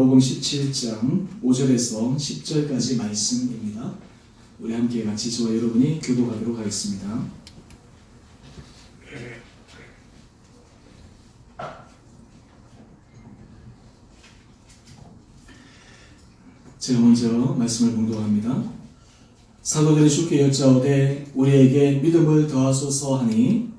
마태복음 17장 5절에서 10절까지 말씀입니다. 우리 함께 같이 저와 여러분이 교독하도록 하겠습니다. 제가 먼저 말씀을 봉독합니다. 사도들이 주께 여짜오되 우리에게 믿음을 더하소서 하니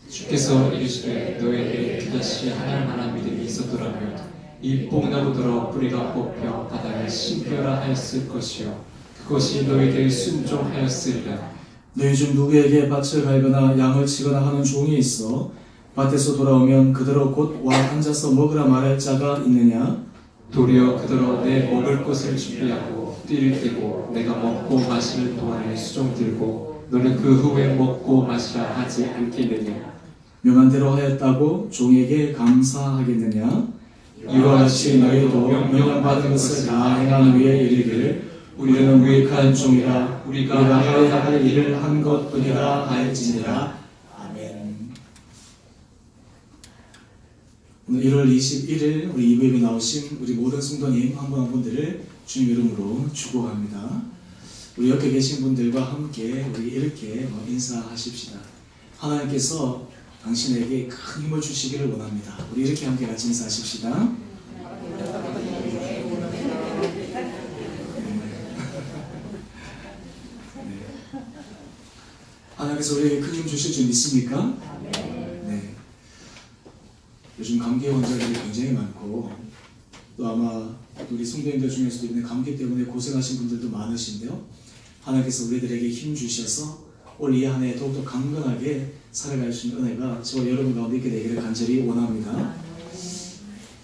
주께서 이르시되 너에게 그다시 할 만한 믿음이 있었더라면 이 뽕나무더러 뿌리가 뽑혀 바다에 심겨라 하였을 것이요 그것이 너에게 순종하였으리라. 너희 중 누구에게 밭을 갈거나 양을 치거나 하는 종이 있어 밭에서 돌아오면 그대로 곧 와 앉아서 먹으라 말할 자가 있느냐? 도리어 그더러 내 먹을 것을 준비하고 띠를 띠고 내가 먹고 마실 동안에 수종 들고 너는 그 후에 먹고 마시라 하지 않겠느냐. 명한 대로 하였다고 종에게 감사하겠느냐? 이와 같이 너희도 명령받은 것을 다 행한 후에 이르기를 우리는 무익한 종이라 우리가 하여야 할 일을 한 것뿐이라 하였지니라. 아멘. 오늘 1월 21일 우리 이브에 나오신 우리 모든 성도님 한 분 한 분들을 주님 이름으로 축복합니다. 우리 옆에 계신 분들과 함께 우리 이렇게 인사하십시다. 하나님께서 당신에게 큰 힘을 주시기를 원합니다. 우리 이렇게 함께 같이 인사하십시다. 하나님께서 우리에게 큰 힘 주실 줄 믿습니까? 네. 요즘 감기 환자들이 굉장히 많고 또 아마 우리 성도님들 중에서도 있는 감기 때문에 고생하신 분들도 많으신데요. 하나님께서 우리들에게 힘 주셔서 올 이 한 해 더욱더 강건하게 살아갈 수 있는 은혜가 저와 여러분 가운데 있게 되기를 간절히 원합니다.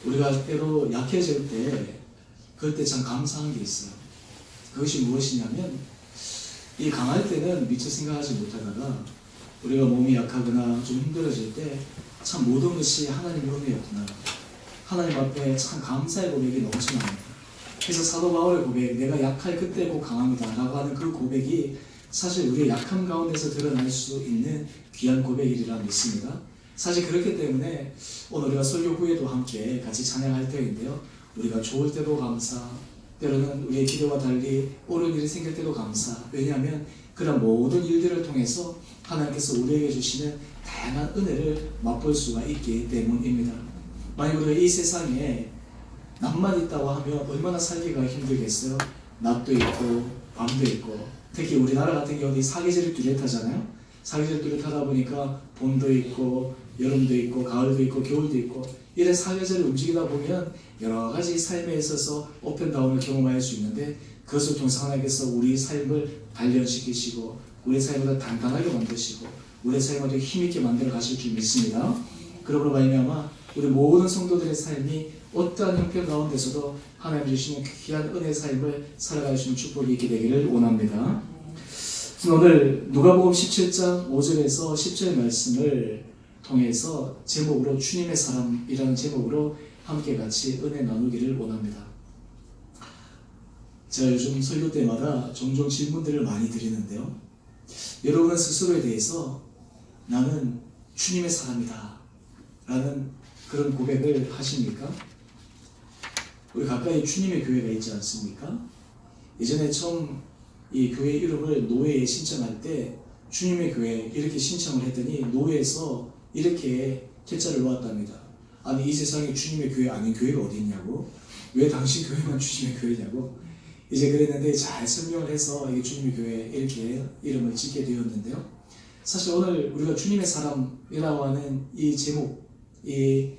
우리가 때로 약해질 때 그럴 때 참 감사한 게 있어요. 그것이 무엇이냐면 이 강할 때는 미처 생각하지 못하다가 우리가 몸이 약하거나 좀 힘들어질 때 참 모든 것이 하나님의 은혜였구나. 하나님 앞에 참 감사의 고백이 넘쳐납니다. 그래서 사도 바울의 고백, 내가 약할 그때 곧 강합니다 라고 하는 그 고백이 사실 우리의 약함 가운데서 드러날 수 있는 귀한 고백이라 믿습니다. 사실 그렇기 때문에 오늘 우리가 설교 후에도 함께 같이 찬양할 때인데요. 우리가 좋을 때도 감사, 때로는 우리의 기도와 달리 옳은 일이 생길 때도 감사. 왜냐하면 그런 모든 일들을 통해서 하나님께서 우리에게 주시는 다양한 은혜를 맛볼 수가 있기 때문입니다. 만약 우리가 이 세상에 낮만 있다고 하면 얼마나 살기가 힘들겠어요? 낮도 있고 밤도 있고, 특히 우리나라 같은 경우는 사계절이 뚜렷하잖아요. 사계절 뚜렷하다 보니까 봄도 있고 여름도 있고 가을도 있고 겨울도 있고 이런 사계절을 움직이다 보면 여러 가지 삶에 있어서 업앤다운을 경험할 수 있는데 그것을 통해서 하나님께서 우리 삶을 단련시키시고 우리 삶을 더 단단하게 만드시고 우리 삶을 더 힘있게 만들어 가실 줄 믿습니다. 그러므로 말미암아 우리 모든 성도들의 삶이 어떠한 형편 가운데서도 하나님 주시는 귀한 은혜의 삶을 살아갈 수 있는 축복이 있게 되기를 원합니다. 오늘 누가복음 17장 5절에서 10절 말씀을 통해서 제목으로 주님의 사람이라는 제목으로 함께 같이 은혜 나누기를 원합니다. 제가 요즘 설교 때마다 종종 질문들을 많이 드리는데요. 여러분은 스스로에 대해서 나는 주님의 사람이다 라는 그런 고백을 하십니까? 우리 가까이 주님의 교회가 있지 않습니까? 예전에 처음 이 교회 이름을 노회에 신청할 때 주님의 교회 이렇게 신청을 했더니 노회에서 이렇게 퇴짜를 놓았답니다. 아니 이 세상에 주님의 교회 아닌 교회가 어디 있냐고? 왜 당신 교회만 주님의 교회냐고? 이제 그랬는데 잘 설명을 해서 이게 주님의 교회 이렇게 이름을 짓게 되었는데요. 사실 오늘 우리가 주님의 사람이라고 하는 이 제목, 이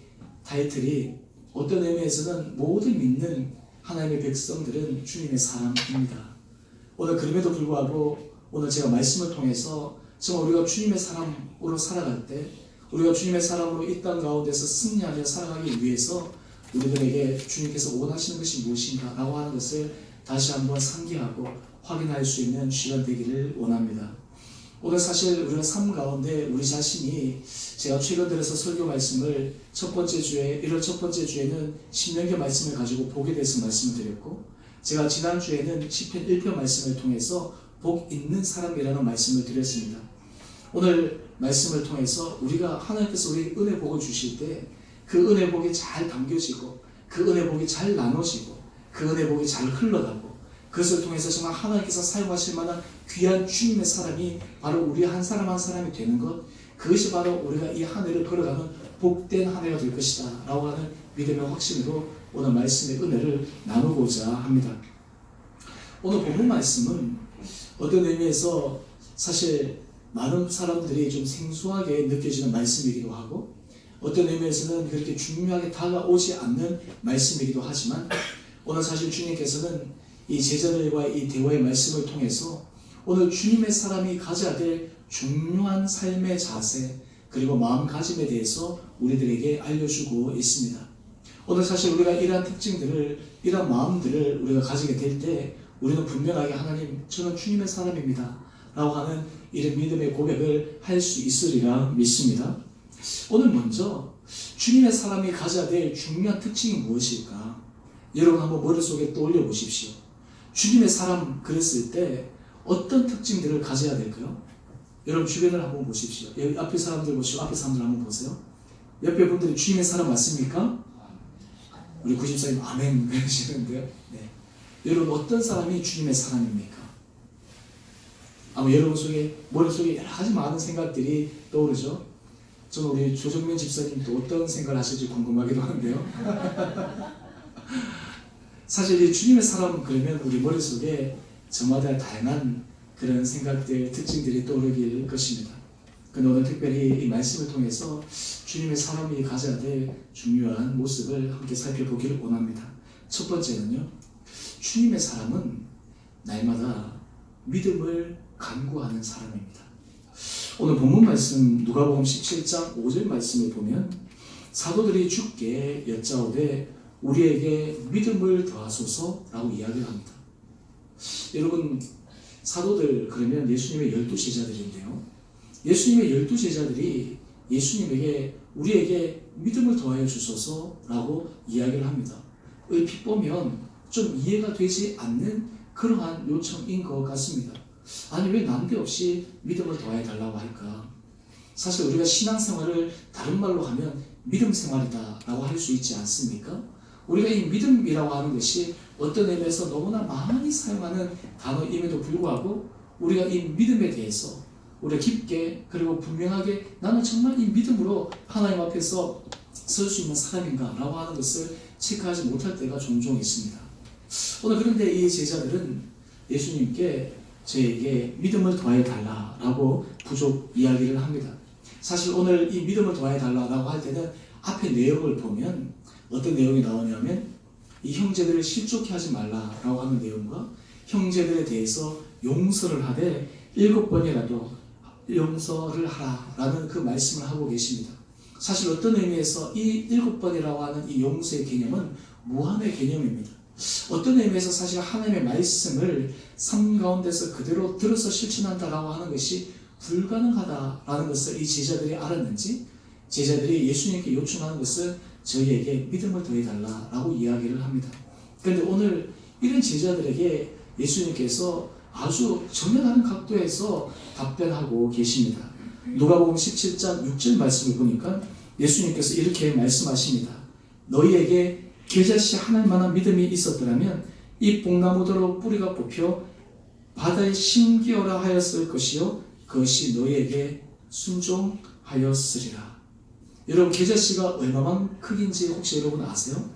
타이틀이 어떤 의미에서는 모든 믿는 하나님의 백성들은 주님의 사람입니다. 오늘 그럼에도 불구하고 오늘 제가 말씀을 통해서 정말 우리가 주님의 사람으로 살아갈 때 우리가 주님의 사람으로 이 땅 가운데서 승리하며 살아가기 위해서 우리들에게 주님께서 원하시는 것이 무엇인가 라고 하는 것을 다시 한번 상기하고 확인할 수 있는 시간 되기를 원합니다. 오늘 사실 우리가 삶 가운데 우리 자신이 제가 최근 들어서 설교 말씀을 첫 번째 주에 1월 첫 번째 주에는 신명기 말씀을 가지고 복에 대해서 말씀을 드렸고 제가 지난주에는 시편 1편 말씀을 통해서 복 있는 사람이라는 말씀을 드렸습니다. 오늘 말씀을 통해서 우리가 하나님께서 우리 은혜 복을 주실 때 그 은혜 복이 잘 담겨지고 그 은혜 복이 잘 나눠지고 그 은혜 복이 잘 흘러가고 그것을 통해서 정말 하나님께서 사용하실 만한 귀한 주님의 사람이 바로 우리 한 사람 한 사람이 되는 것, 그것이 바로 우리가 이 한 해를 걸어가는 복된 한 해가 될 것이다 라고 하는 믿음의 확신으로 오늘 말씀의 은혜를 나누고자 합니다. 오늘 본문 말씀은 어떤 의미에서 사실 많은 사람들이 좀 생소하게 느껴지는 말씀이기도 하고 어떤 의미에서는 그렇게 중요하게 다가오지 않는 말씀이기도 하지만 오늘 사실 주님께서는 이 제자들과의 이 대화의 말씀을 통해서 오늘 주님의 사람이 가져야 될 중요한 삶의 자세 그리고 마음가짐에 대해서 우리들에게 알려주고 있습니다. 오늘 사실 우리가 이러한 특징들을, 이러한 마음들을 우리가 가지게 될 때 우리는 분명하게 하나님, 저는 주님의 사람입니다 라고 하는 이런 믿음의 고백을 할 수 있으리라 믿습니다. 오늘 먼저 주님의 사람이 가져야 될 중요한 특징이 무엇일까? 여러분 한번 머릿속에 떠올려 보십시오. 주님의 사람 그랬을 때 어떤 특징들을 가져야 될까요? 여러분 주변을 한번 보십시오. 여기 앞에 사람들 보시고 앞에 사람들 한번 보세요. 옆에 분들이 주님의 사람 맞습니까? 우리 구집사님 아멘 그러시는데요. 네. 여러분 어떤 사람이 주님의 사람입니까? 아마 여러분 속에 머릿속에 여러 가지 많은 생각들이 떠오르죠. 저는 우리 조정면 집사님도 어떤 생각을 하실지 궁금하기도 하는데요. 사실 이 주님의 사람 그러면 우리 머릿속에 저마다 다양한 그런 생각들, 특징들이 떠오르길 것입니다. 근데 오늘 특별히 이 말씀을 통해서 주님의 사람이 가져야 될 중요한 모습을 함께 살펴보기를 원합니다. 첫 번째는요, 주님의 사람은 날마다 믿음을 간구하는 사람입니다. 오늘 본문 말씀 누가복음 17장 5절 말씀을 보면 사도들이 주께 여짜오되 우리에게 믿음을 더하소서라고 이야기를 합니다. 여러분 사도들 그러면 예수님의 12제자들인데요. 예수님의 12제자들이 예수님에게 우리에게 믿음을 더하여 주소서라고 이야기를 합니다. 얼핏 보면 좀 이해가 되지 않는 그러한 요청인 것 같습니다. 아니 왜 난데없이 믿음을 더해 달라고 할까? 사실 우리가 신앙생활을 다른 말로 하면 믿음 생활이다 라고 할 수 있지 않습니까? 우리가 이 믿음이라고 하는 것이 어떤 의미에서 너무나 많이 사용하는 단어임에도 불구하고 우리가 이 믿음에 대해서 우리가 깊게 그리고 분명하게 나는 정말 이 믿음으로 하나님 앞에서 설 수 있는 사람인가 라고 하는 것을 체크하지 못할 때가 종종 있습니다. 오늘 그런데 이 제자들은 예수님께 저에게 믿음을 더해 달라라고 부족 이야기를 합니다. 사실 오늘 이 믿음을 더해 달라라고 할 때는 앞에 내용을 보면 어떤 내용이 나오냐면 이 형제들을 실족해 하지 말라라고 하는 내용과 형제들에 대해서 용서를 하되 7번이라도 용서를 하라라는 그 말씀을 하고 계십니다. 사실 어떤 의미에서 이 7번이라고 하는 이 용서의 개념은 무한의 개념입니다. 어떤 의미에서 사실 하나님의 말씀을 삶 가운데서 그대로 들어서 실천한다라고 하는 것이 불가능하다라는 것을 이 제자들이 알았는지 제자들이 예수님께 요청하는 것은 저희에게 믿음을 더해달라라고 이야기를 합니다. 그런데 오늘 이런 제자들에게 예수님께서 아주 전혀 다른 각도에서 답변하고 계십니다. 누가복음 17장 6절 말씀을 보니까 예수님께서 이렇게 말씀하십니다. 너희에게 겨자씨 하나만한 믿음이 있었더라면 이 뽕나무더러 뿌리가 뽑혀 바다에 심기어라 하였을 것이요 그것이 너희에게 순종하였으리라. 여러분 겨자씨가 얼마만 크기인지 혹시 여러분 아세요?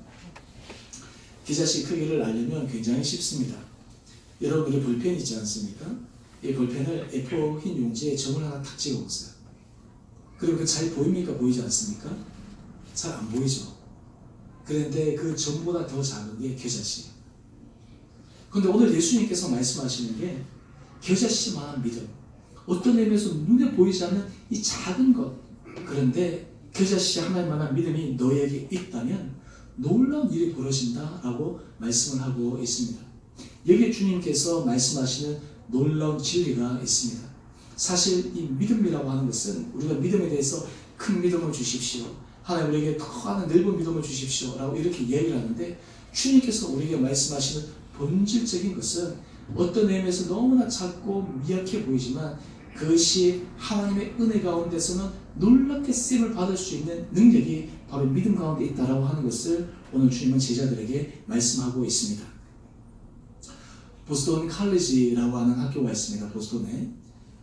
겨자씨 크기를 알려면 굉장히 쉽습니다. 여러분들이 볼펜 있지 않습니까? 이 볼펜을 A4 흰 용지에 점을 하나 탁 찍어보세요. 그리고 잘 보입니까? 보이지 않습니까? 잘 안 보이죠? 그런데 그 점보다 더 작은 게 겨자씨예요. 그런데 오늘 예수님께서 말씀하시는 게 겨자씨만한 믿음, 어떤 의미에서 눈에 보이지 않는 이 작은 것, 그런데 겨자씨 하나만한 믿음이 너에게 있다면 놀라운 일이 벌어진다라고 말씀을 하고 있습니다. 여기에 주님께서 말씀하시는 놀라운 진리가 있습니다. 사실 이 믿음이라고 하는 것은 우리가 믿음에 대해서 큰 믿음을 주십시오, 하나님 우리에게 더 하는 넓은 믿음을 주십시오 라고 이렇게 이야기를 하는데 주님께서 우리에게 말씀하시는 본질적인 것은 어떤 의미에서 너무나 작고 미약해 보이지만 그것이 하나님의 은혜 가운데서는 놀랍게 쓰임을 받을 수 있는 능력이 바로 믿음 가운데 있다라고 하는 것을 오늘 주님은 제자들에게 말씀하고 있습니다. 보스턴 칼리지라고 하는 학교가 있습니다. 보스턴에.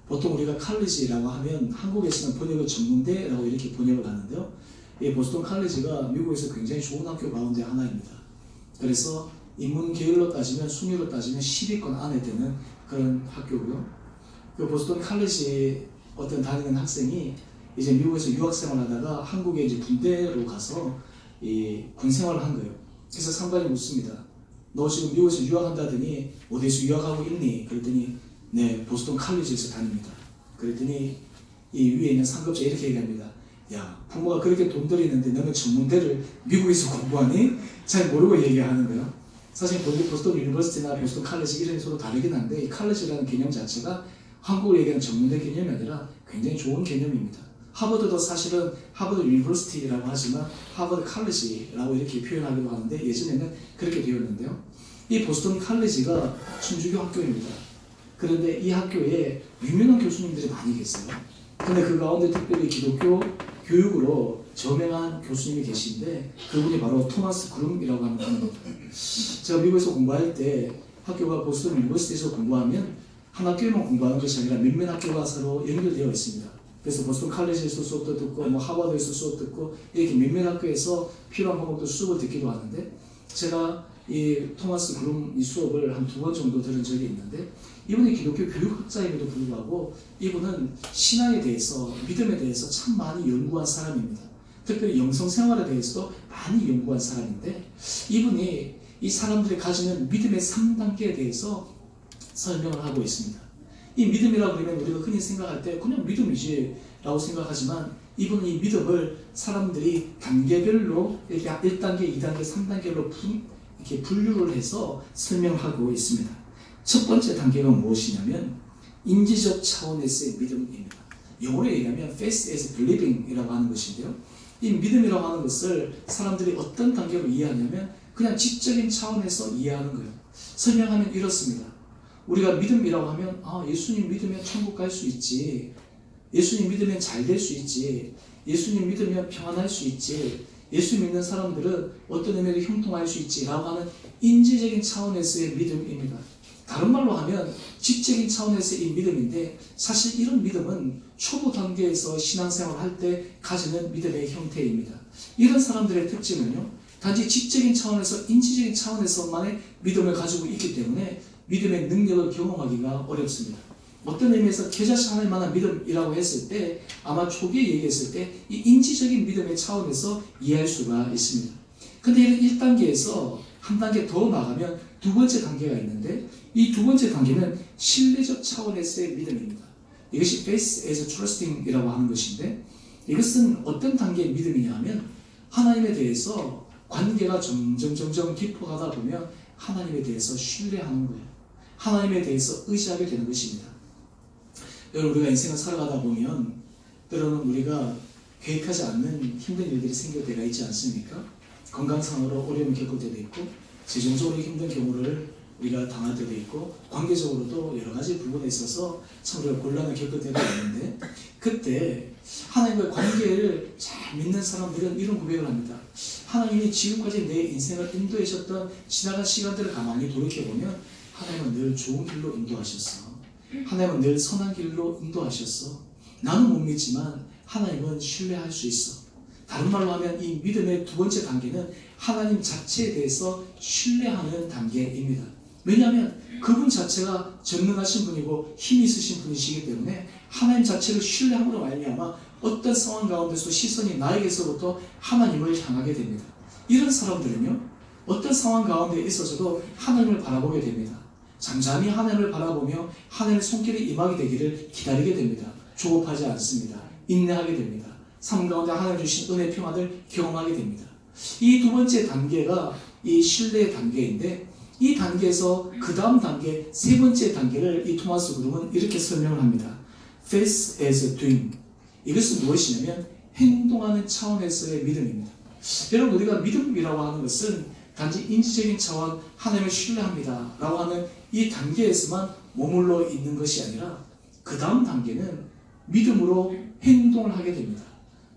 보통 우리가 칼리지라고 하면 한국에서는 번역을 전문대라고 이렇게 번역을 하는데요. 이 보스턴 칼리지가 미국에서 굉장히 좋은 학교 가운데 하나입니다. 그래서 인문 계열로 따지면 순위로 따지면 10위권 안에 드는 그런 학교고요. 그 보스턴 칼리지 어떤 다니는 학생이 이제 미국에서 유학 생활하다가 한국에 이제 군대로 가서 이 군 생활을 한 거예요. 그래서 상관이 묻습니다. 너 지금 미국에서 유학한다더니 어디서 유학하고 있니? 그랬더니 네, 보스턴 칼리지에서 다닙니다. 그랬더니 이 위에 있는 상급자 이렇게 얘기합니다. 야, 부모가 그렇게 돈 들이는데 너는 전문대를 미국에서 공부하니? 잘 모르고 얘기하는 거예요. 사실 보스턴 유니버시티나 보스턴 칼리지 이름이 서로 다르긴 한데 이 칼리지라는 개념 자체가 한국으로 얘기하는 전문대 개념이 아니라 굉장히 좋은 개념입니다. 하버드도 사실은 하버드 유니버시티라고 하지만 하버드 칼리지라고 이렇게 표현하기도 하는데 예전에는 그렇게 되었는데요. 이 보스턴 칼리지가 천주교 학교입니다. 그런데 이 학교에 유명한 교수님들이 많이 계세요. 근데 그 가운데 특별히 기독교 교육으로 저명한 교수님이 계신데 그분이 바로 토마스 그룸이라고 하는 분입니다. 제가 미국에서 공부할 때 학교가 보스턴 유니버시티에서 공부하면 한 학교에만 공부하는 것이 아니라 몇몇 학교가 서로 연결되어 있습니다. 그래서 보스턴 칼리지에서 수업도 듣고 뭐 하버드에서 수업 듣고 이렇게 몇몇 학교에서 필요한 과목도 수업을 듣기도 하는데 제가 이 토마스 그룸 이 수업을 한 2번 정도 들은 적이 있는데 이분이 기독교 교육학자임에도 불구하고 이분은 신앙에 대해서 믿음에 대해서 참 많이 연구한 사람입니다. 특별히 영성생활에 대해서도 많이 연구한 사람인데 이분이 이 사람들이 가지는 믿음의 3단계에 대해서 설명을 하고 있습니다. 이 믿음이라고 그러면 우리가 흔히 생각할 때 그냥 믿음이지 라고 생각하지만 이분은 이 믿음을 사람들이 단계별로 이렇게 1단계, 2단계, 3단계로 이렇게 분류를 해서 설명하고 있습니다. 첫 번째 단계가 무엇이냐면 인지적 차원에서의 믿음입니다. 영어로 얘기하면 faith as believing 이라고 하는 것인데요. 이 믿음이라고 하는 것을 사람들이 어떤 단계로 이해하냐면 그냥 지적인 차원에서 이해하는 거예요. 설명하면 이렇습니다. 우리가 믿음이라고 하면 예수님 믿으면 천국 갈 수 있지. 예수님 믿으면 잘 될 수 있지. 예수님 믿으면 평안할 수 있지. 예수 믿는 사람들은 어떤 의미로 형통할 수 있지 라고 하는 인지적인 차원에서의 믿음입니다. 다른 말로 하면 지적인 차원에서의 이 믿음인데 사실 이런 믿음은 초보 단계에서 신앙생활을 할 때 가지는 믿음의 형태입니다. 이런 사람들의 특징은요, 단지 지적인 차원에서 인지적인 차원에서만의 믿음을 가지고 있기 때문에 믿음의 능력을 경험하기가 어렵습니다. 어떤 의미에서 겨자씨 하나님 만한 믿음이라고 했을 때 아마 초기에 얘기했을 때 이 인지적인 믿음의 차원에서 이해할 수가 있습니다. 근데 이런 1단계에서 한 단계 더 나가면 두 번째 단계가 있는데 이 두 번째 단계는 신뢰적 차원에서의 믿음입니다. 이것이 faith as trusting 이라고 하는 것인데 이것은 어떤 단계의 믿음이냐 하면 하나님에 대해서 관계가 점점 깊어가다 보면 하나님에 대해서 신뢰하는 거예요. 하나님에 대해서 의지하게 되는 것입니다. 여러분 우리가 인생을 살아가다 보면 때로는 우리가 계획하지 않는 힘든 일들이 생길 때가 있지 않습니까? 건강상으로 어려움을 겪을 때도 있고 재정적으로 힘든 경우를 우리가 당할 때도 있고 관계적으로도 여러 가지 부분에 있어서 참 우리가 곤란을 겪을 때가 있는데 그때 하나님과의 관계를 잘 믿는 사람들은 이런 고백을 합니다. 하나님이 지금까지 내 인생을 인도하셨던 지나간 시간들을 가만히 돌이켜보면 하나님은 늘 좋은 길로 인도하셨어. 하나님은 늘 선한 길로 인도하셨어. 나는 못 믿지만 하나님은 신뢰할 수 있어. 다른 말로 하면 이 믿음의 두 번째 단계는 하나님 자체에 대해서 신뢰하는 단계입니다. 왜냐하면 그분 자체가 전능하신 분이고 힘이 있으신 분이시기 때문에 하나님 자체를 신뢰함으로 말미암아 어떤 상황 가운데서 시선이 나에게서부터 하나님을 향하게 됩니다. 이런 사람들은요, 어떤 상황 가운데 있어서도 하나님을 바라보게 됩니다. 잠잠히 하나님을 바라보며 하나님의 손길이 임하게 되기를 기다리게 됩니다. 조급하지 않습니다. 인내하게 됩니다. 삶 가운데 하나님 주신 은혜 평안을 경험하게 됩니다. 이 두 번째 단계가 이 신뢰의 단계인데 이 단계에서 그 다음 단계, 세 번째 단계를 이 토마스 그룹은 이렇게 설명을 합니다. Faith as doing. 이것은 무엇이냐면 행동하는 차원에서의 믿음입니다. 여러분 우리가 믿음이라고 하는 것은 단지 인지적인 차원, 하나님을 신뢰합니다 라고 하는 이 단계에서만 머물러 있는 것이 아니라 그 다음 단계는 믿음으로 행동을 하게 됩니다.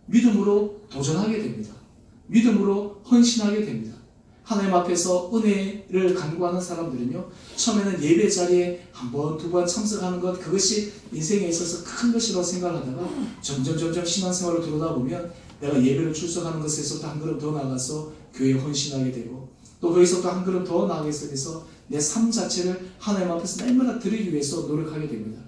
믿음으로 도전하게 됩니다. 믿음으로 헌신하게 됩니다. 하나님 앞에서 은혜를 간구하는 사람들은요, 처음에는 예배 자리에 한 번, 두 번 참석하는 것, 그것이 인생에 있어서 큰 것이라고 생각하다가 점점 신앙생활을 들어다 보면 내가 예배를 출석하는 것에서도 한 걸음 더 나아가서 교회에 헌신하게 되고, 또 거기서도 한 걸음 더 나아가게 돼서 내 삶 자체를 하나님 앞에서 날마다 드리기 위해서 노력하게 됩니다.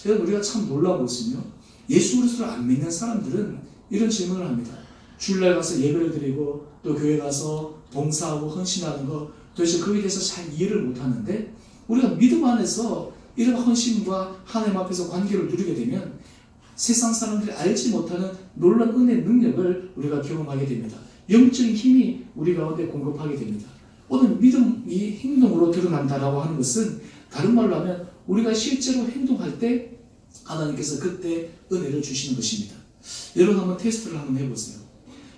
여러분, 우리가 참 놀라운 것은요, 예수 그리스도를 안 믿는 사람들은 이런 질문을 합니다. 주일날 가서 예배를 드리고 또 교회 가서 봉사하고 헌신하는 거 도대체 거기에 대해서 잘 이해를 못하는데, 우리가 믿음 안에서 이런 헌신과 하나님 앞에서 관계를 누리게 되면 세상 사람들이 알지 못하는 놀라운 은혜의 능력을 우리가 경험하게 됩니다. 영적인 힘이 우리 가운데 공급하게 됩니다. 오늘 믿음이 행동으로 드러난다라고 하는 것은 다른 말로 하면 우리가 실제로 행동할 때 하나님께서 그때 은혜를 주시는 것입니다. 여러분 한번 테스트를 한번 해보세요.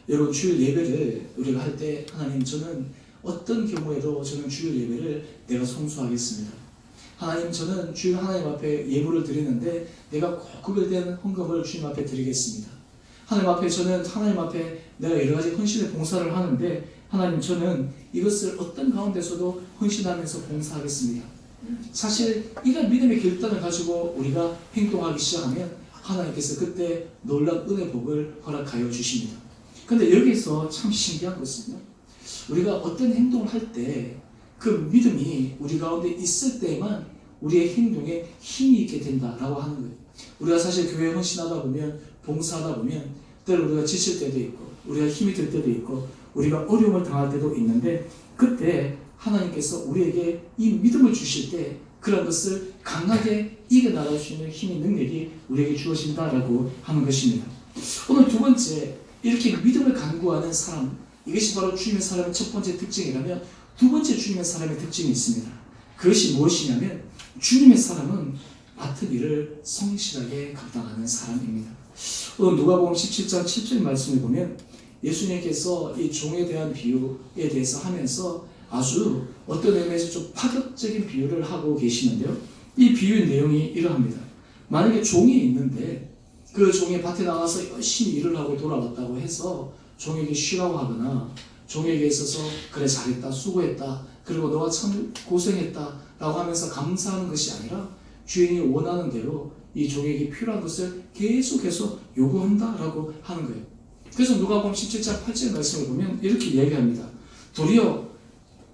여러분 주일 예배를 우리가 할 때 하나님, 저는 어떤 경우에도 저는 주일 예배를 내가 송수하겠습니다. 하나님, 저는 주일 하나님 앞에 예물을 드리는데 내가 꼭 구별된 헌금을 주님 앞에 드리겠습니다. 하나님 앞에 저는 하나님 앞에 내가 여러 가지 헌신의 봉사를 하는데 하나님, 저는 이것을 어떤 가운데서도 헌신하면서 봉사하겠습니다. 사실 이런 믿음의 결단을 가지고 우리가 행동하기 시작하면 하나님께서 그때 놀라운 은혜 복을 허락하여 주십니다. 근데 여기서 참 신기한 것은요, 우리가 어떤 행동을 할 때 그 믿음이 우리 가운데 있을 때만 우리의 행동에 힘이 있게 된다라고 하는 거예요. 우리가 사실 교회에 헌신하다 보면, 봉사하다 보면 때로 우리가 지칠 때도 있고 우리가 힘이 들 때도 있고 우리가 어려움을 당할 때도 있는데, 그때 하나님께서 우리에게 이 믿음을 주실 때 그런 것을 강하게 이겨나갈 수 있는 힘의 능력이 우리에게 주어진다라고 하는 것입니다. 오늘 두 번째, 이렇게 믿음을 간구하는 사람, 이것이 바로 주님의 사람의 첫 번째 특징이라면, 두 번째 주님의 사람의 특징이 있습니다. 그것이 무엇이냐면 주님의 사람은 맡은 일을 성실하게 감당하는 사람입니다. 오늘 누가복음 17장 7절 말씀을 보면 예수님께서 이 종에 대한 비유에 대해서 하면서 아주 어떤 의미에서 좀 파격적인 비유를 하고 계시는데요. 이 비유의 내용이 이러합니다. 만약에 종이 있는데 그 종이 밭에 나가서 열심히 일을 하고 돌아왔다고 해서 종에게 쉬라고 하거나 종에게 있어서 그래 잘했다, 수고했다, 그리고 너가 참 고생했다 라고 하면서 감사하는 것이 아니라 주인이 원하는 대로 이 종에게 필요한 것을 계속해서 요구한다 라고 하는 거예요. 그래서 누가복음 17장 8절 말씀을 보면 이렇게 이야기합니다. 도리어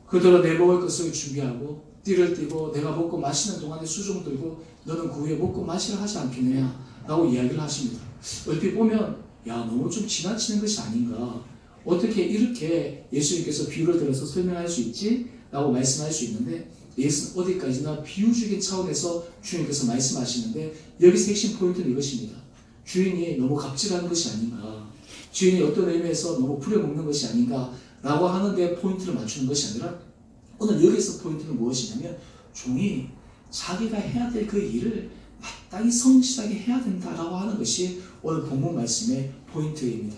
그들은 내 먹을 것을 준비하고 띠를 띠고 내가 먹고 마시는 동안에 수종 들고 너는 그 후에 먹고 마시라 하지 않겠느냐 라고 이야기를 하십니다. 얼핏 보면 야, 너무 좀 지나치는 것이 아닌가, 어떻게 이렇게 예수님께서 비유를 들어서 설명할 수 있지? 라고 말씀할 수 있는데, 예수는 어디까지나 비유적인 차원에서 주님께서 말씀하시는데, 여기서 핵심 포인트는 이것입니다. 주인이 너무 갑질하는 것이 아닌가, 주인이 어떤 의미에서 너무 부려먹는 것이 아닌가 라고 하는데 포인트를 맞추는 것이 아니라, 오늘 여기서 포인트는 무엇이냐면 종이 자기가 해야 될 그 일을 마땅히 성실하게 해야 된다라고 하는 것이 오늘 본문 말씀의 포인트입니다.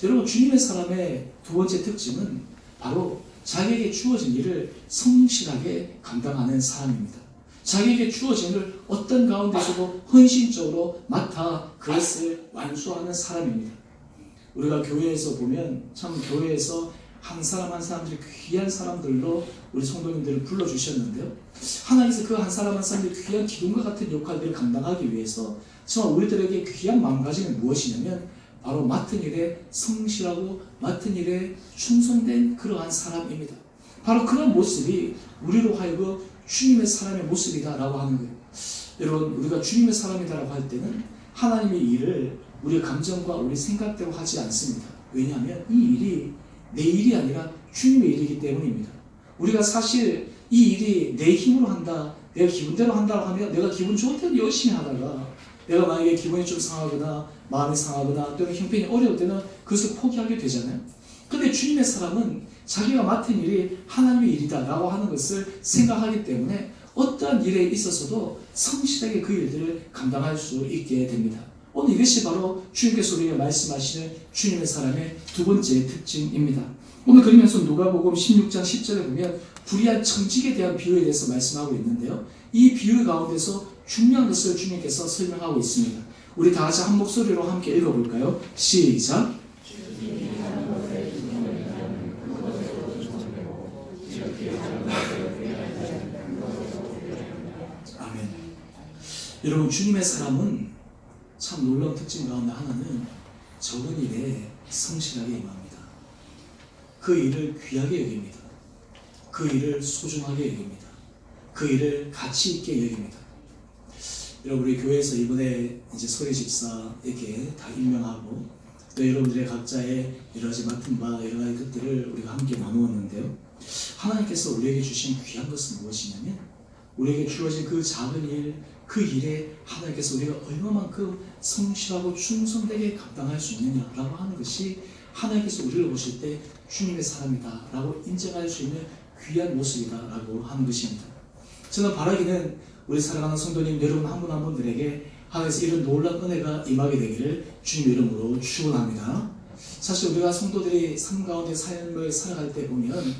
여러분, 주님의 사람의 두 번째 특징은 바로 자기에게 주어진 일을 성실하게 감당하는 사람입니다. 자기에게 주어진 일을 어떤 가운데서도 헌신적으로 맡아 그것을 완수하는 사람입니다. 우리가 교회에서 보면 참 교회에서 한 사람 한 사람들이 귀한 사람들로 우리 성도님들을 불러주셨는데요. 하나님께서 그 한 사람 한 사람들이 귀한 기둥과 같은 역할들을 감당하기 위해서 정말 우리들에게 귀한 마음가짐은 무엇이냐면 바로 맡은 일에 성실하고 맡은 일에 충성된 그러한 사람입니다. 바로 그런 모습이 우리로 하여금 주님의 사람의 모습이다라고 하는 거예요. 여러분, 우리가 주님의 사람이다라고 할 때는 하나님의 일을 우리의 감정과 우리 생각대로 하지 않습니다. 왜냐하면 이 일이 내 일이 아니라 주님의 일이기 때문입니다. 우리가 사실 이 일이 내 힘으로 한다, 내가 기분대로 한다고 하면 내가 기분 좋을 때는 열심히 하다가 내가 만약에 기분이 좀 상하거나 마음이 상하거나 또는 형편이 어려울 때는 그것을 포기하게 되잖아요. 근데 주님의 사람은 자기가 맡은 일이 하나님의 일이다라고 하는 것을 생각하기 때문에 어떠한 일에 있어서도 성실하게 그 일들을 감당할 수 있게 됩니다. 오늘 이것이 바로 주님께서 우리에게 말씀하시는 주님의 사람의 두 번째 특징입니다. 오늘 그러면서 누가복음 16장 10절에 보면 불의한 청직에 대한 비유에 대해서 말씀하고 있는데요. 이 비유 가운데서 중요한 것을 주님께서 설명하고 있습니다. 우리 다 같이 한 목소리로 함께 읽어볼까요? 시작. 아멘. 여러분, 주님의 사람은 참 놀라운 특징 가운데 하나는 적은 일에 성실하게 임합니다. 그 일을 귀하게 여깁니다. 그 일을 소중하게 여깁니다. 그 일을 가치 있게 여깁니다. 여러분, 우리 교회에서 이번에 이제 소리 집사에게 다 임명하고 또 여러분들의 각자의 여러 가지 맡은 바 여러 가지 것들을 우리가 함께 나누었는데요. 하나님께서 우리에게 주신 귀한 것은 무엇이냐면 우리에게 주어진 그 작은 일, 그 일에 하나님께서 우리가 얼마만큼 성실하고 충성되게 감당할 수 있느냐라고 하는 것이 하나님께서 우리를 보실 때 주님의 사람이다 라고 인정할 수 있는 귀한 모습이다 라고 하는 것입니다. 저는 바라기는 우리 사랑하는 성도님 여러분 한 분 한 분들에게 하나님께서 이런 놀라운 은혜가 임하게 되기를 주님 이름으로 축원합니다. 사실 우리가 성도들이 삶 가운데 삶을 살아갈 때 보면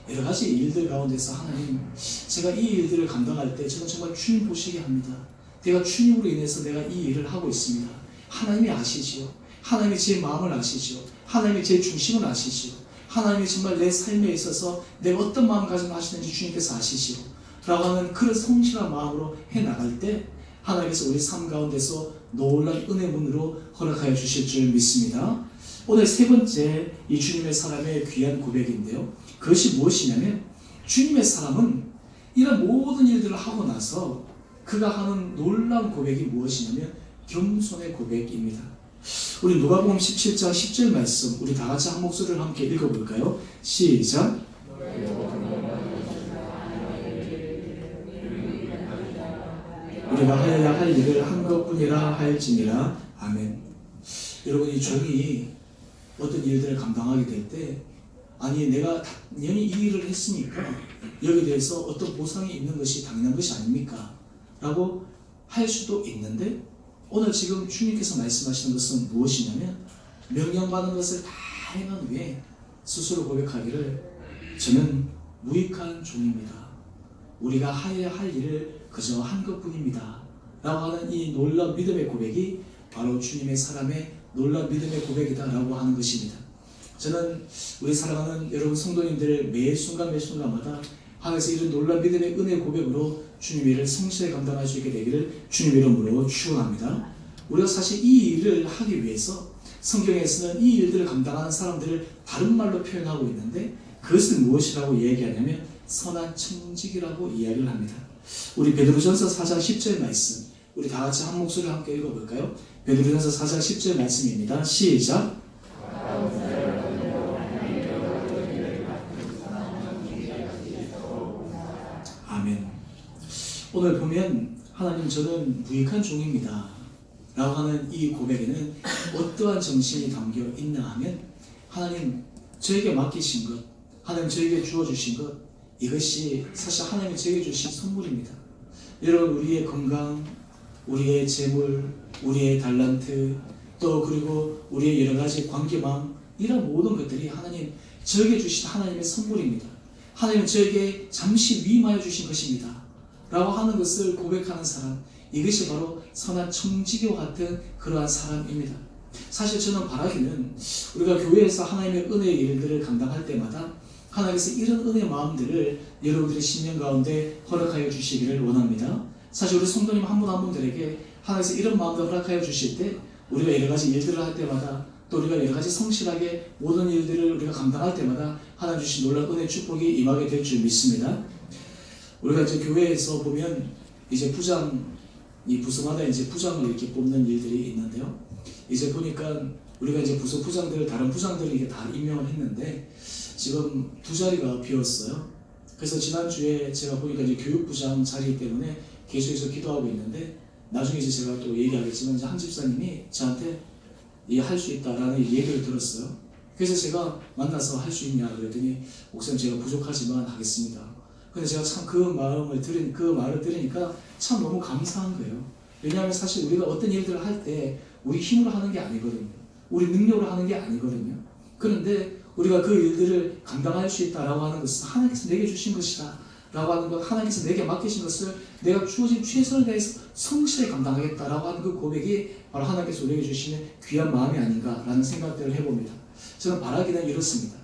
여러 가지 일들 가운데서 하나님, 제가 이 일들을 감당할 때 저는 정말 주님 보시게 합니다. 내가 주님으로 인해서 내가 이 일을 하고 있습니다. 하나님이 아시지요. 하나님이 제 마음을 아시지요. 하나님이 제 중심을 아시지요. 하나님이 정말 내 삶에 있어서 내가 어떤 마음가짐을 하시는지 주님께서 아시지요. 라고 하는 그런 성실한 마음으로 해나갈 때 하나님께서 우리 삶 가운데서 놀라운 은혜 문으로 허락하여 주실 줄 믿습니다. 오늘 세 번째 이 주님의 사람의 귀한 고백인데요. 그것이 무엇이냐면 주님의 사람은 이런 모든 일들을 하고 나서 그가 하는 놀라운 고백이 무엇이냐면 겸손의 고백입니다. 우리 누가복음 17장 10절 말씀 우리 다 같이 한 목소리를 함께 읽어볼까요? 시작. 우리가 하여야 할 일을 한 것뿐이라 할지니라. 아멘. 여러분, 이 종이 어떤 일들을 감당하게 될 때 아니 내가 당연히 이 일을 했으니까 여기에 대해서 어떤 보상이 있는 것이 당연한 것이 아닙니까? 라고 할 수도 있는데 오늘 지금 주님께서 말씀하시는 것은 무엇이냐면 명령받은 것을 다 행한 후에 스스로 고백하기를 저는 무익한 종입니다. 우리가 하여야 할 일을 그저 한 것뿐입니다. 라고 하는 이 놀라운 믿음의 고백이 바로 주님의 사람의 놀라운 믿음의 고백이다 라고 하는 것입니다. 저는 우리 사랑하는 여러분 성도님들 매 순간 매 순간마다 하나님께서 이런 놀라운 믿음의 은혜 고백으로 주님의 일을 성실히 감당할 수 있게 되기를 주님 이름으로 축원합니다. 우리가 사실 이 일을 하기 위해서 성경에서는 이 일들을 감당하는 사람들을 다른 말로 표현하고 있는데 그것은 무엇이라고 얘기하냐면 선한 청직이라고 이야기를 합니다. 우리 베드로전서 4장 10절 말씀 우리 다 같이 한 목소리를 함께 읽어볼까요? 베드로전서 4장 10절 말씀입니다. 시작. 아멘. 오늘 보면 하나님 저는 무익한 종입니다 라고 하는 이 고백에는 어떠한 정신이 담겨 있나 하면 하나님 저에게 맡기신 것, 하나님 저에게 주어주신 것, 이것이 사실 하나님이 저에게 주신 선물입니다. 여러분, 우리의 건강, 우리의 재물, 우리의 달란트, 또 그리고 우리의 여러 가지 관계망, 이런 모든 것들이 하나님 저에게 주신 하나님의 선물입니다. 하나님은 저에게 잠시 위임하여 주신 것입니다 라고 하는 것을 고백하는 사람, 이것이 바로 선한 청지기와 같은 그러한 사람입니다. 사실 저는 바라기는 우리가 교회에서 하나님의 은혜의 일들을 감당할 때마다 하나님께서 이런 은혜의 마음들을 여러분들의 심령 가운데 허락하여 주시기를 원합니다. 사실 우리 성도님 한 분 한 분들에게 하나님께서 이런 마음을 허락하여 주실 때 우리가 여러 가지 일들을 할 때마다 또 우리가 여러 가지 성실하게 모든 일들을 우리가 감당할 때마다 하나님 주신 놀라운 은혜 축복이 임하게 될 줄 믿습니다. 우리가 이제 교회에서 보면 이제 이 부서마다 이제 부장을 이렇게 뽑는 일들이 있는데요. 이제 보니까 우리가 이제 부서 부장들, 다른 부장들이 이게 다 임명을 했는데 지금 2자리가 비었어요. 그래서 지난주에 제가 보니까 이제 교육부장 자리 때문에 계속해서 기도하고 있는데 나중에 이제 제가 또 얘기하겠지만 이제 한 집사님이 저한테 할 수 있다라는 얘기를 들었어요. 그래서 제가 만나서 할 수 있냐 그랬더니 목사님 제가 부족하지만 하겠습니다. 근데 제가 참 그 말을 들으니까 참 너무 감사한 거예요. 왜냐하면 사실 우리가 어떤 일들을 할 때 우리 힘으로 하는 게 아니거든요. 우리 능력으로 하는 게 아니거든요. 그런데 우리가 그 일들을 감당할 수 있다라고 하는 것은 하나님께서 내게 주신 것이다 라고 하는 것, 하나님께서 내게 맡기신 것을 내가 주어진 최선을 다해서 성실히 감당하겠다라고 하는 그 고백이 바로 하나님께서 우리에게 주시는 귀한 마음이 아닌가라는 생각들을 해봅니다. 저는 바라기는 이렇습니다.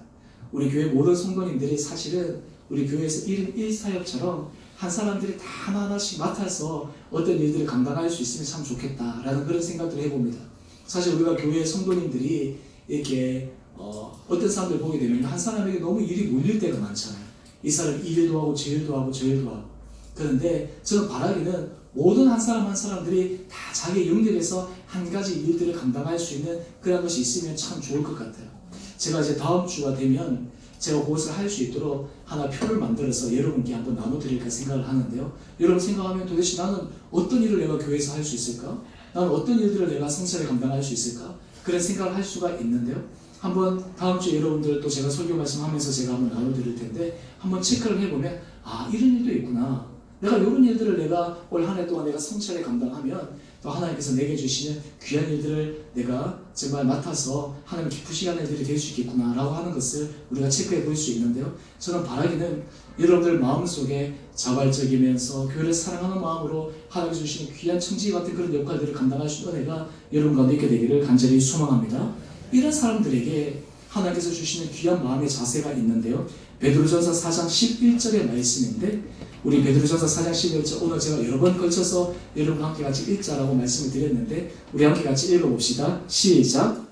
우리 교회 모든 성도님들이 사실은 우리 교회에서 1인 1사역처럼 한 사람들이 다 하나하나씩 맡아서 어떤 일들을 감당할 수 있으면 참 좋겠다라는 그런 생각들을 해봅니다. 사실 우리가 교회 성도님들이 이렇게 어떤 사람들 보게 되면 한 사람에게 너무 일이 몰릴 때가 많잖아요. 이 사람 이 일도 하고 저 일도 하고 저 일도 하고. 그런데 저는 바라기는 모든 한 사람 한 사람들이 다 자기 영역에서 한 가지 일들을 감당할 수 있는 그런 것이 있으면 참 좋을 것 같아요. 제가 이제 다음 주가 되면 제가 그것을 할 수 있도록 하나 표를 만들어서 여러분께 한번 나눠드릴까 생각을 하는데요. 여러분 생각하면 도대체 나는 어떤 일을 내가 교회에서 할 수 있을까? 나는 어떤 일들을 내가 성실하게 감당할 수 있을까? 그런 생각을 할 수가 있는데요. 한번 다음 주에 여러분들 또 제가 설교 말씀하면서 제가 한번 나눠드릴 텐데 한번 체크를 해보면 이런 일도 있구나. 내가 이런 일들을 내가 올 한 해 동안 내가 성실하게 감당하면 또 하나님께서 내게 주시는 귀한 일들을 내가 정말 맡아서 하나님 기쁘시게 하는 일들이 될 수 있겠구나 라고 하는 것을 우리가 체크해 볼 수 있는데요. 저는 바라기는 여러분들 마음속에 자발적이면서 교회를 사랑하는 마음으로 하나님께서 주시는 귀한 청지 같은 그런 역할들을 감당할 수 있는 은혜가 여러분 가운데 있게 되기를 간절히 소망합니다. 이런 사람들에게 하나님께서 주시는 귀한 마음의 자세가 있는데요. 베드로전서 4장 11절의 말씀인데 우리 베드로전서 4장 11절 오늘 제가 여러 번 걸쳐서 여러분과 함께 같이 읽자라고 말씀을 드렸는데 우리 함께 같이 읽어봅시다. 시작.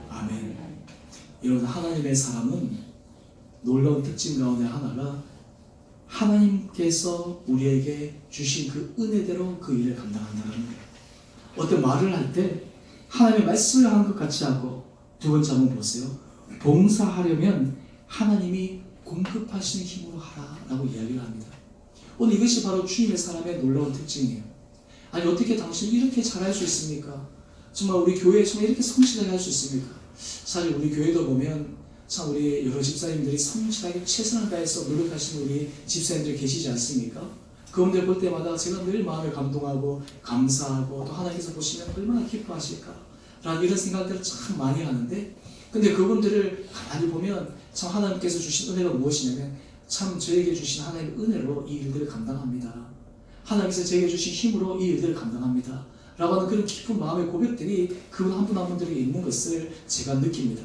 아멘. 여러분 하나님의 사람은 놀라운 특징 가운데 하나가 하나님께서 우리에게 주신 그 은혜대로 그 일을 감당한다는 거예요. 어떤 말을 할 때 하나님의 말씀을 하는 것 같이 하고 두 번째 한번 보세요. 봉사하려면 하나님이 공급하시는 힘으로 하라라고 이야기를 합니다. 오늘 이것이 바로 주님의 사람의 놀라운 특징이에요. 아니 어떻게 당신이 이렇게 잘할 수 있습니까? 정말 우리 교회에 정말 이렇게 성실하게 할 수 있습니까? 사실 우리 교회도 보면 참 우리 여러 집사님들이 성실하게 최선을 다해서 노력하시는 우리 집사님들이 계시지 않습니까? 그분들 볼 때마다 제가 늘 마음에 감동하고 감사하고 또 하나님께서 보시면 얼마나 기뻐하실까 라는 이런 생각들을 참 많이 하는데 근데 그분들을 가만히 보면 참 하나님께서 주신 은혜가 무엇이냐면 참 저에게 주신 하나님의 은혜로 이 일들을 감당합니다. 하나님께서 저에게 주신 힘으로 이 일들을 감당합니다. 라고 하는 그런 깊은 마음의 고백들이 그분 한 분 한 분들에게 있는 것을 제가 느낍니다.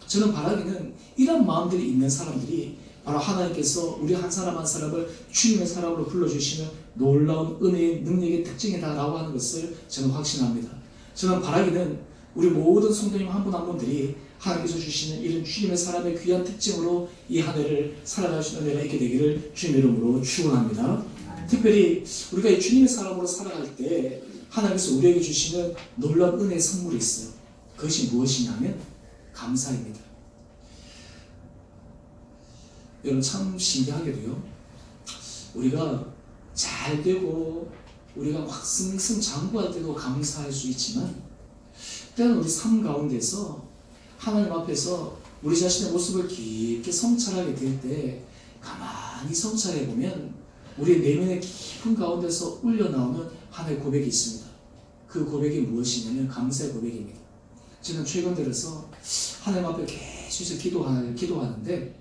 저는 바라기는 이런 마음들이 있는 사람들이 바로 하나님께서 우리 한 사람 한 사람을 주님의 사람으로 불러주시는 놀라운 은혜의 능력의 특징이다라고 하는 것을 저는 확신합니다. 저는 바라기는 우리 모든 성도님 한 분 한 분들이 하나님께서 주시는 이런 주님의 사람의 귀한 특징으로 이 한 해를 살아갈 수 있는 은혜가 있게 되기를 주님의 이름으로 축원합니다. 특별히 우리가 이 주님의 사람으로 살아갈 때 하나님께서 우리에게 주시는 놀라운 은혜의 선물이 있어요. 그것이 무엇이냐면 감사입니다. 여러분 참 신기하게도요. 우리가 잘 되고 우리가 막 승승장구할 때도 감사할 수 있지만 때로는 우리 삶 가운데서 하나님 앞에서 우리 자신의 모습을 깊게 성찰하게 될 때 가만히 성찰해 보면 우리의 내면의 깊은 가운데서 울려나오는 하나의 고백이 있습니다. 그 고백이 무엇이냐면 감사의 고백입니다. 저는 최근 들어서 하나님 앞에 계속 기도하는데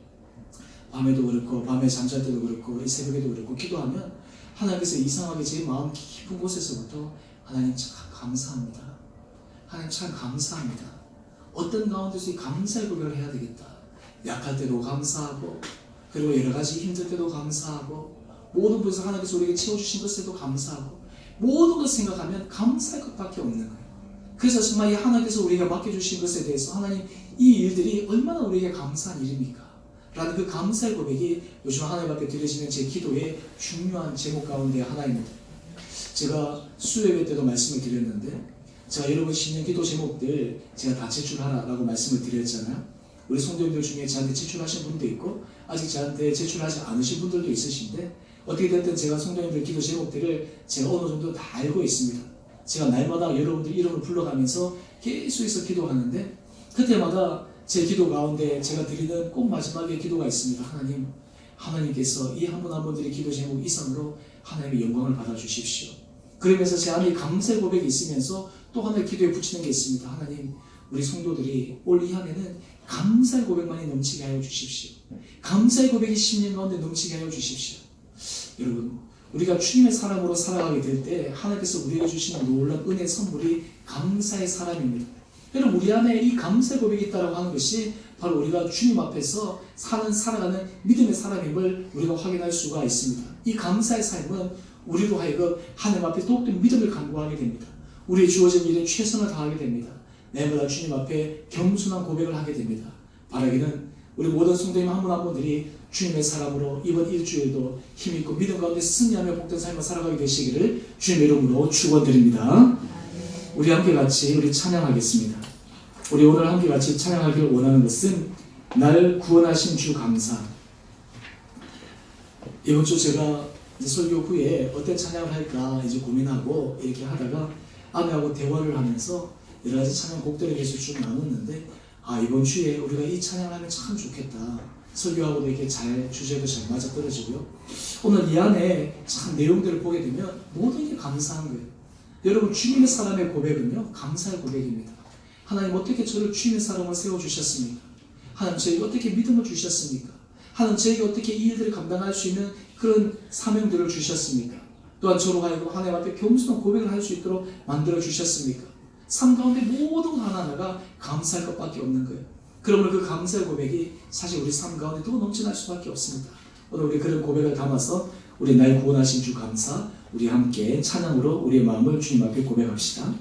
밤에도 그렇고 밤에 잠잘 때도 그렇고 이 새벽에도 그렇고 기도하면 하나님께서 이상하게 제 마음 깊은 곳에서부터 하나님 참 감사합니다. 하나님 참 감사합니다. 어떤 가운데서 이 감사의 고백을 해야 되겠다. 약할 때도 감사하고 그리고 여러 가지 힘들 때도 감사하고 모든 것에서 하나님께서 우리에게 채워주신 것에도 감사하고 모든 것을 생각하면 감사할 것밖에 없는 거예요. 그래서 정말 이 하나님께서 우리가 맡겨주신 것에 대해서 하나님 이 일들이 얼마나 우리에게 감사한 일입니까? 라는 그 감사의 고백이 요즘 하나님 앞에 드려지는 제 기도의 중요한 제목 가운데 하나입니다. 제가 수요예배 때도 말씀을 드렸는데 제가 여러분 신년 기도 제목들 제가 다 제출하라라고 말씀을 드렸잖아요. 우리 성도님들 중에 저한테 제출하신 분도 있고 아직 저한테 제출하지 않으신 분들도 있으신데 어떻게 됐든 제가 성도님들 기도 제목들을 제가 어느 정도 다 알고 있습니다. 제가 날마다 여러분들 이름을 불러가면서 계속해서 기도하는데 그때마다 제 기도 가운데 제가 드리는 꼭 마지막에 기도가 있습니다. 하나님께서 이 한 분 한 분들의 기도 제목 이상으로 하나님의 영광을 받아주십시오. 그러면서 제 안에 감사의 고백이 있으면서 또 하나의 기도에 붙이는 게 있습니다. 하나님, 우리 성도들이 올 이 한해는 감사의 고백만이 넘치게 하여 주십시오. 감사의 고백이 10년 가운데 넘치게 하여 주십시오. 여러분, 우리가 주님의 사람으로 살아가게 될 때 하나님께서 우리에게 주시는 놀라운 은혜 선물이 감사의 사람입니다. 여러분, 우리 안에 이 감사의 고백이 있다고 하는 것이 바로 우리가 주님 앞에서 살아가는 믿음의 사람임을 우리가 확인할 수가 있습니다. 이 감사의 삶은 우리로 하여금 하나님 앞에 더욱더 믿음을 간구하게 됩니다. 우리의 주어진 일에 최선을 다하게 됩니다. 내마다 주님 앞에 겸손한 고백을 하게 됩니다. 바라기는 우리 모든 성도님 한 분 한 분들이 주님의 사람으로 이번 일주일도 힘있고 믿음 가운데 승리하며 복된 삶을 살아가게 되시기를 주님의 이름으로 축원드립니다. 우리 함께 같이 우리 찬양하겠습니다. 우리 오늘 함께 같이 찬양하기를 원하는 것은 나를 구원하신 주 감사. 이번 주 제가 설교 후에 어떤 찬양을 할까 고민하고 이렇게 하다가 아내하고 대화를 하면서 여러 가지 찬양곡들에 대해서 쭉 나눴는데 이번 주에 우리가 이 찬양을 하면 참 좋겠다. 설교하고도 이렇게 주제도 잘 맞아떨어지고요. 오늘 이 안에 참 내용들을 보게 되면 모든 게 감사한 거예요. 여러분, 주님의 사람의 고백은요, 감사의 고백입니다. 하나님 어떻게 저를 주님의 사람으로 세워주셨습니까? 하나님 저에게 어떻게 믿음을 주셨습니까? 하나님 저에게 어떻게 이 일들을 감당할 수 있는 그런 사명들을 주셨습니까? 또한 저로 하여금 하나님 앞에 겸손한 고백을 할 수 있도록 만들어 주셨습니까? 삶 가운데 모든 하나하나가 감사할 것밖에 없는 거예요. 그러므로 그 감사의 고백이 사실 우리 삶 가운데 더 넘쳐날 수밖에 없습니다. 오늘 우리 그런 고백을 담아서 우리 날 구원하신 주 감사, 우리 함께 찬양으로 우리의 마음을 주님 앞에 고백합시다.